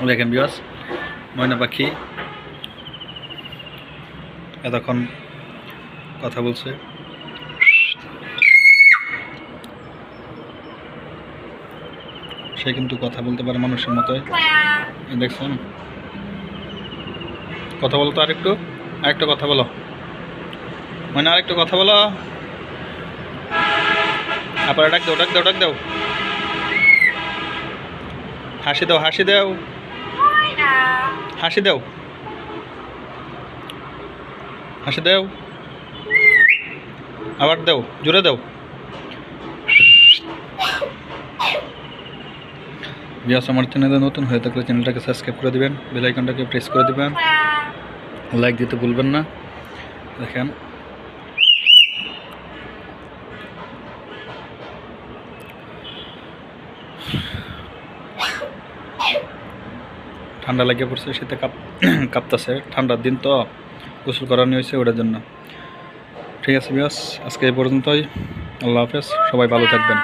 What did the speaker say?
দেখেন বিয়াস ময়না পাখি এতক্ষণ কথা বলছে। সে কিন্তু কথা বলতে পারে মানুষের মতোই, দেখছেন? কথা বলো তো আরেকটু কথা বলো ময়না, আরেকটু কথা বলো। আবার ডাক দাও হাসি দাও আবার দাও, জোরে দাও। ভিউয়ার্স, আমার চ্যানেলে নতুন হয়ে থাকলে চ্যানেলটাকে সাবস্ক্রাইব করে দিবেন, বেল আইকনটাকে প্রেস করে দিবেন, লাইক দিতে ভুলবেন না। দেখেন ঠান্ডা লাগিয়ে পড়ছে, শীতে কাঁপতেছে, ঠান্ডার দিন তো গোসল করানো হয়েছে ওটার জন্য। ঠিক আছে ভিউয়ার্স, আজকে এই পর্যন্তই। আল্লাহ হাফেজ, সবাই ভালো থাকবেন।